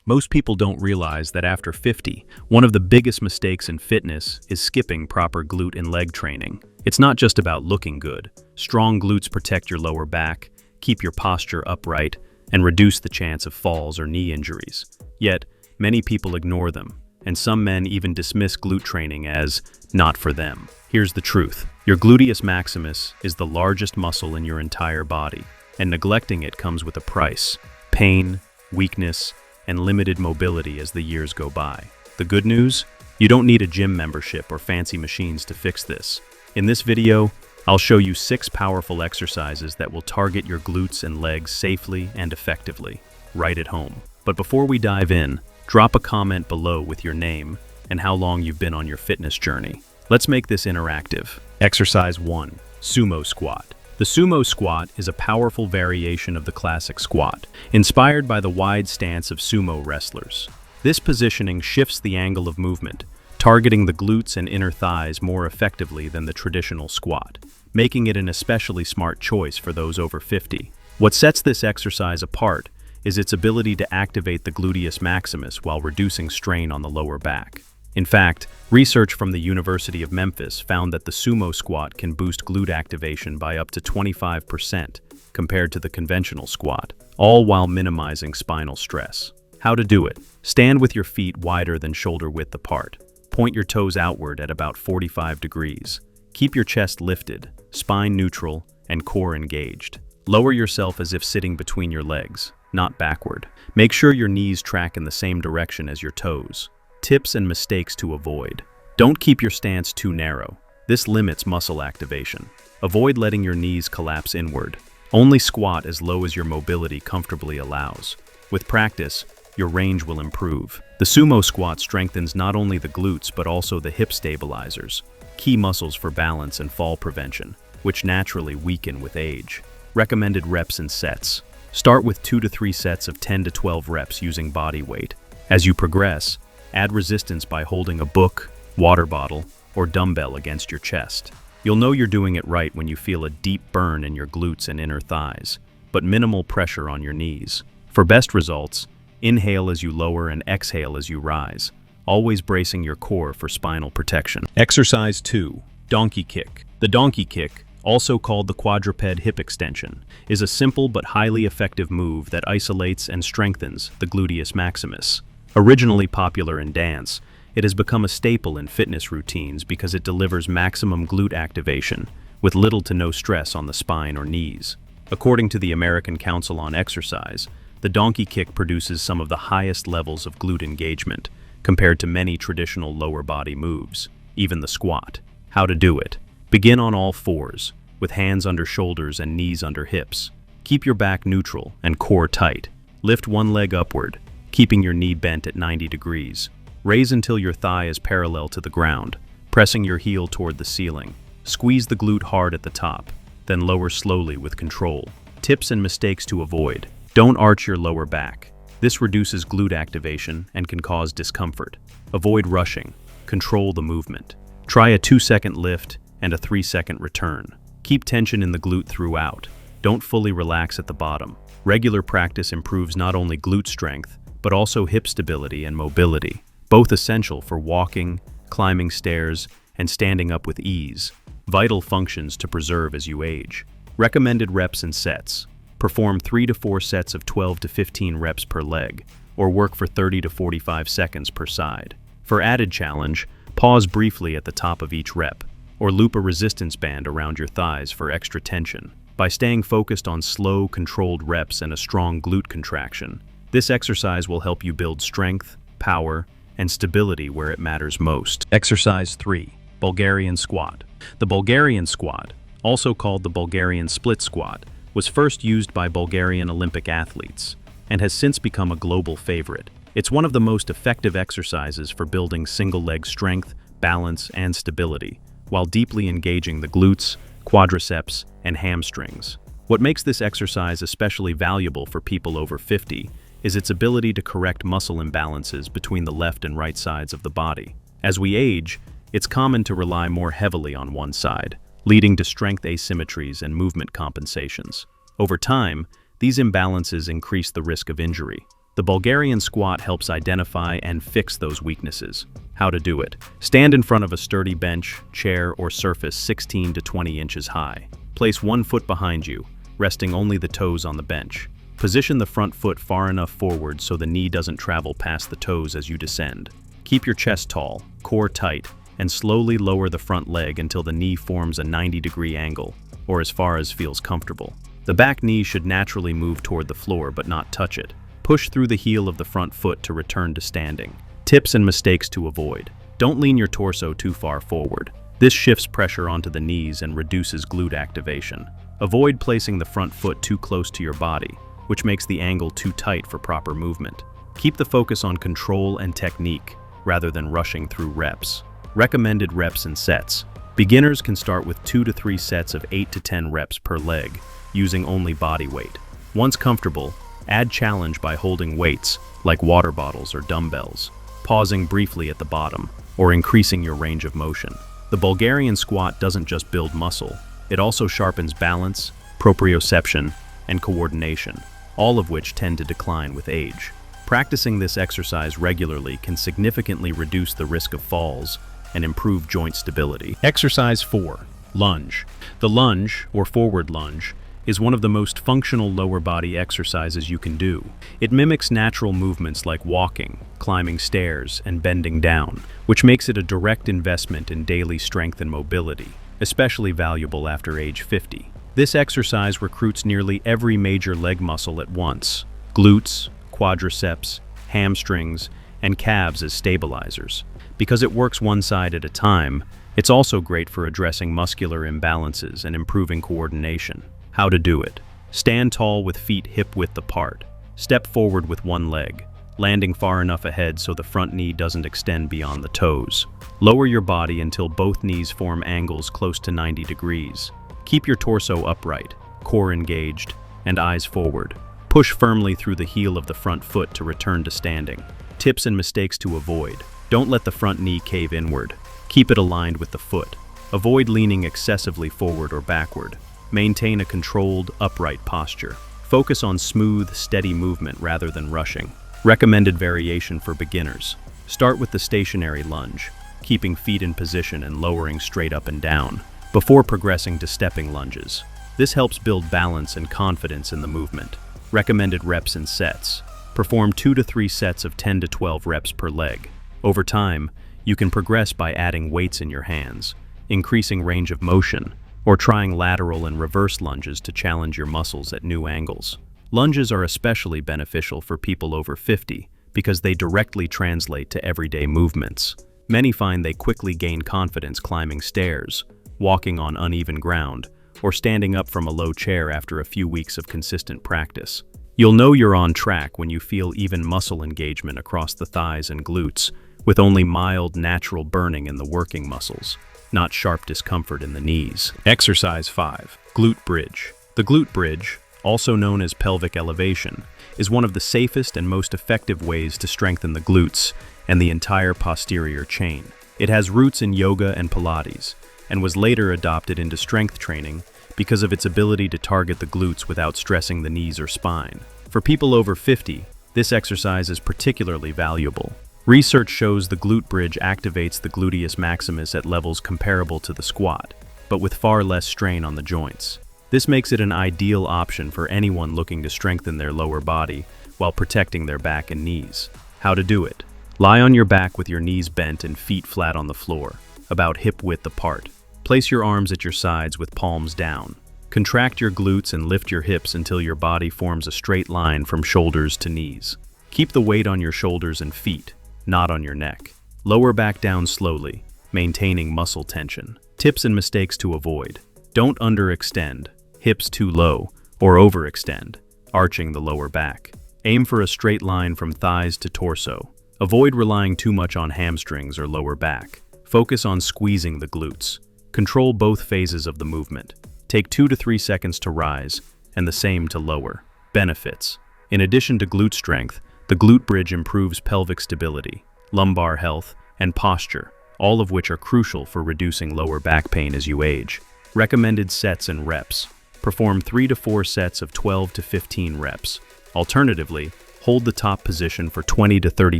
Most people don't realize that after 50, one of the biggest mistakes in fitness is skipping proper glute and leg training. It's not just about looking good. Strong glutes protect your lower back, keep your posture upright, and reduce the chance of falls or knee injuries. Yet, many people ignore them, and some men even dismiss glute training as not for them. Here's the truth. Your gluteus maximus is the largest muscle in your entire body, and neglecting it comes with a price: pain, weakness, and limited mobility as the years go by. The good news? You don't need a gym membership or fancy machines to fix this. In this video, I'll show you 6 powerful exercises that will target your glutes and legs safely and effectively, right at home. But before we dive in, drop a comment below with your name and how long you've been on your fitness journey. Let's make this interactive. Exercise 1. Sumo squat. The sumo squat is a powerful variation of the classic squat, inspired by the wide stance of sumo wrestlers. This positioning shifts the angle of movement, targeting the glutes and inner thighs more effectively than the traditional squat, making it an especially smart choice for those over 50. What sets this exercise apart is its ability to activate the gluteus maximus while reducing strain on the lower back. In fact, research from the University of Memphis found that the sumo squat can boost glute activation by up to 25% compared to the conventional squat, all while minimizing spinal stress. How to do it? Stand with your feet wider than shoulder width apart. Point your toes outward at about 45 degrees. Keep your chest lifted, spine neutral, and core engaged. Lower yourself as if sitting between your legs, not backward. Make sure your knees track in the same direction as your toes. Tips and mistakes to avoid. Don't keep your stance too narrow. This limits muscle activation. Avoid letting your knees collapse inward. Only squat as low as your mobility comfortably allows. With practice, your range will improve. The sumo squat strengthens not only the glutes but also the hip stabilizers, key muscles for balance and fall prevention, which naturally weaken with age. Recommended reps and sets. Start with 2 to 3 sets of 10 to 12 reps using body weight. As you progress, add resistance by holding a book, water bottle, or dumbbell against your chest. You'll know you're doing it right when you feel a deep burn in your glutes and inner thighs, but minimal pressure on your knees. For best results, inhale as you lower and exhale as you rise, always bracing your core for spinal protection. Exercise 2. Donkey kick. The donkey kick, also called the quadruped hip extension, is a simple but highly effective move that isolates and strengthens the gluteus maximus. Originally popular in dance, it has become a staple in fitness routines because it delivers maximum glute activation with little to no stress on the spine or knees. According to the American Council on Exercise, the donkey kick produces some of the highest levels of glute engagement compared to many traditional lower body moves, even the squat. How to do it? Begin on all fours, with hands under shoulders and knees under hips. Keep your back neutral and core tight. Lift one leg upward, keeping your knee bent at 90 degrees. Raise until your thigh is parallel to the ground, pressing your heel toward the ceiling. Squeeze the glute hard at the top, then lower slowly with control. Tips and mistakes to avoid. Don't arch your lower back. This reduces glute activation and can cause discomfort. Avoid rushing. Control the movement. Try a 2-second lift and a 3-second return. Keep tension in the glute throughout. Don't fully relax at the bottom. Regular practice improves not only glute strength, but also hip stability and mobility, both essential for walking, climbing stairs, and standing up with ease, vital functions to preserve as you age. Recommended reps and sets. Perform 3 to 4 sets of 12 to 15 reps per leg, or work for 30 to 45 seconds per side. For added challenge, pause briefly at the top of each rep, or loop a resistance band around your thighs for extra tension. By staying focused on slow, controlled reps and a strong glute contraction, this exercise will help you build strength, power, and stability where it matters most. Exercise 3. Bulgarian squat. The Bulgarian squat, also called the Bulgarian split squat, was first used by Bulgarian Olympic athletes and has since become a global favorite. It's one of the most effective exercises for building single-leg strength, balance, and stability, while deeply engaging the glutes, quadriceps, and hamstrings. What makes this exercise especially valuable for people over 50 is its ability to correct muscle imbalances between the left and right sides of the body. As we age, it's common to rely more heavily on one side, leading to strength asymmetries and movement compensations. Over time, these imbalances increase the risk of injury. The The Bulgarian squat helps identify and fix those weaknesses. How to do it. Stand in front of a sturdy bench, chair, or surface 16 to 20 inches high. Place one foot behind you, resting only the toes on the bench. Position the front foot far enough forward so the knee doesn't travel past the toes as you descend. Keep your chest tall, core tight, and slowly lower the front leg until the knee forms a 90-degree angle, or as far as feels comfortable. The back knee should naturally move toward the floor but not touch it. Push through the heel of the front foot to return to standing. Tips and mistakes to avoid. Don't lean your torso too far forward. This shifts pressure onto the knees and reduces glute activation. Avoid placing the front foot too close to your body, which makes the angle too tight for proper movement. Keep the focus on control and technique, rather than rushing through reps. Recommended reps and sets. Beginners can start with 2 to 3 sets of 8 to 10 reps per leg, using only body weight. Once comfortable, add challenge by holding weights, like water bottles or dumbbells, pausing briefly at the bottom, or increasing your range of motion. The Bulgarian squat doesn't just build muscle, it also sharpens balance, proprioception, and coordination, all of which tend to decline with age. Practicing this exercise regularly can significantly reduce the risk of falls and improve joint stability. Exercise 4. Lunge. The lunge, or forward lunge, is one of the most functional lower body exercises you can do. It mimics natural movements like walking, climbing stairs, and bending down, which makes it a direct investment in daily strength and mobility, especially valuable after age 50. This exercise recruits nearly every major leg muscle at once: glutes, quadriceps, hamstrings, and calves as stabilizers. Because it works one side at a time, it's also great for addressing muscular imbalances and improving coordination. How to do it. Stand tall with feet hip-width apart. Step forward with one leg, landing far enough ahead so the front knee doesn't extend beyond the toes. Lower your body until both knees form angles close to 90 degrees. Keep your torso upright, core engaged, and eyes forward. Push firmly through the heel of the front foot to return to standing. Tips and mistakes to avoid. Don't let the front knee cave inward. Keep it aligned with the foot. Avoid leaning excessively forward or backward. Maintain a controlled, upright posture. Focus on smooth, steady movement rather than rushing. Recommended variation for beginners. Start with the stationary lunge, keeping feet in position and lowering straight up and down, before progressing to stepping lunges. This helps build balance and confidence in the movement. Recommended reps and sets. Perform 2 to 3 sets of 10 to 12 reps per leg. Over time, you can progress by adding weights in your hands, increasing range of motion, or trying lateral and reverse lunges to challenge your muscles at new angles. Lunges are especially beneficial for people over 50 because they directly translate to everyday movements. Many find they quickly gain confidence climbing stairs, walking on uneven ground, or standing up from a low chair after a few weeks of consistent practice. You'll know you're on track when you feel even muscle engagement across the thighs and glutes, with only mild, natural burning in the working muscles, not sharp discomfort in the knees. Exercise 5. Glute bridge. The glute bridge, also known as pelvic elevation, is one of the safest and most effective ways to strengthen the glutes and the entire posterior chain. It has roots in yoga and Pilates, and was later adopted into strength training because of its ability to target the glutes without stressing the knees or spine. For people over 50, this exercise is particularly valuable. Research shows the glute bridge activates the gluteus maximus at levels comparable to the squat, but with far less strain on the joints. This makes it an ideal option for anyone looking to strengthen their lower body while protecting their back and knees. How to do it. Lie on your back with your knees bent and feet flat on the floor, about hip-width apart. Place your arms at your sides with palms down. Contract your glutes and lift your hips until your body forms a straight line from shoulders to knees. Keep the weight on your shoulders and feet, not on your neck. Lower back down slowly, maintaining muscle tension. Tips and mistakes to avoid. Don't underextend, hips too low, or overextend, arching the lower back. Aim for a straight line from thighs to torso. Avoid relying too much on hamstrings or lower back. Focus on squeezing the glutes. Control both phases of the movement. Take 2 to 3 seconds to rise, and the same to lower. Benefits. In addition to glute strength, the glute bridge improves pelvic stability, lumbar health, and posture, all of which are crucial for reducing lower back pain as you age. Recommended sets and reps. Perform 3 to 4 sets of 12 to 15 reps. Alternatively, Hold the top position for 20 to 30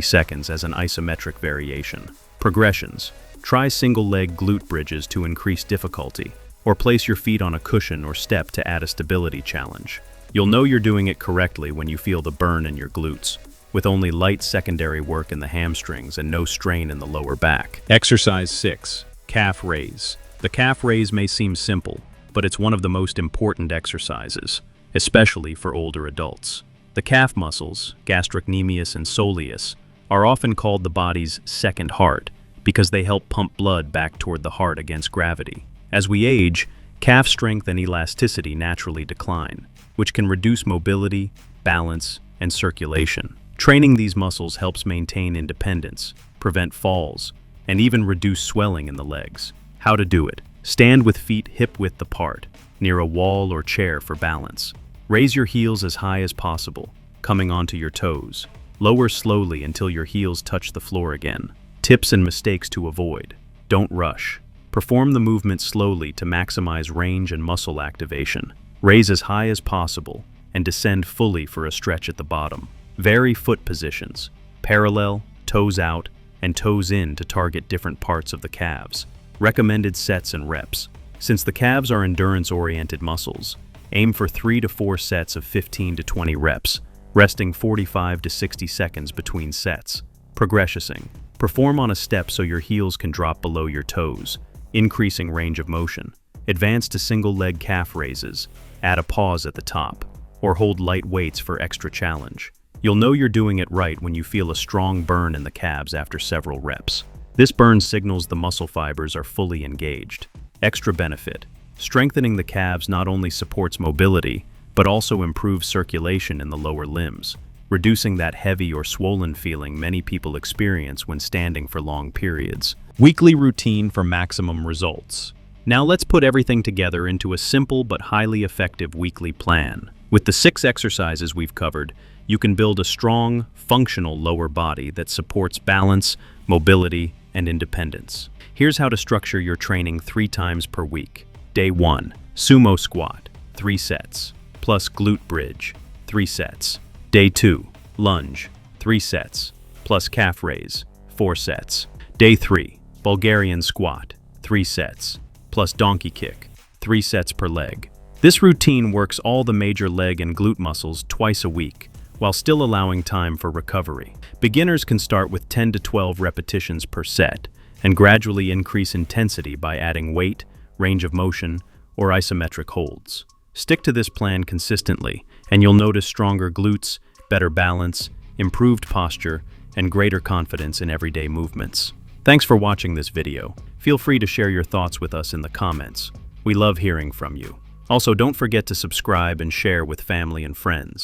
seconds as an isometric variation. Progressions. Try single leg glute bridges to increase difficulty, or place your feet on a cushion or step to add a stability challenge. You'll know you're doing it correctly when you feel the burn in your glutes, with only light secondary work in the hamstrings and no strain in the lower back. Exercise 6. Calf raise. The calf raise may seem simple, but it's one of the most important exercises, especially for older adults. The calf muscles, gastrocnemius and soleus, are often called the body's second heart because they help pump blood back toward the heart against gravity. As we age, calf strength and elasticity naturally decline, which can reduce mobility, balance, and circulation. Training these muscles helps maintain independence, prevent falls, and even reduce swelling in the legs. How to do it. Stand with feet hip-width apart, near a wall or chair for balance. Raise your heels as high as possible, coming onto your toes. Lower slowly until your heels touch the floor again. Tips and mistakes to avoid. Don't rush. Perform the movement slowly to maximize range and muscle activation. Raise as high as possible and descend fully for a stretch at the bottom. Vary foot positions, parallel, toes out, and toes in to target different parts of the calves. Recommended sets and reps. Since the calves are endurance-oriented muscles, aim for 3 to 4 sets of 15 to 20 reps, resting 45 to 60 seconds between sets. Progressing. Perform on a step so your heels can drop below your toes, increasing range of motion. Advance to single leg calf raises, add a pause at the top, or hold light weights for extra challenge. You'll know you're doing it right when you feel a strong burn in the calves after several reps. This burn signals the muscle fibers are fully engaged. Extra benefit. Strengthening the calves not only supports mobility, but also improves circulation in the lower limbs, reducing that heavy or swollen feeling many people experience when standing for long periods. Weekly routine for maximum results. Now let's put everything together into a simple but highly effective weekly plan. With the 6 exercises we've covered, you can build a strong, functional lower body that supports balance, mobility, and independence. Here's how to structure your training 3 times per week. Day 1, Sumo squat, 3 sets, plus glute bridge, 3 sets. Day 2, Lunge, 3 sets, plus calf raise, 4 sets. Day 3, Bulgarian squat, 3 sets, plus donkey kick, 3 sets per leg. This routine works all the major leg and glute muscles twice a week, while still allowing time for recovery. Beginners can start with 10 to 12 repetitions per set, and gradually increase intensity by adding weight, range of motion, or isometric holds. Stick to this plan consistently, and you'll notice stronger glutes, better balance, improved posture, and greater confidence in everyday movements. Thanks for watching this video. Feel free to share your thoughts with us in the comments. We love hearing from you. Also, don't forget to subscribe and share with family and friends.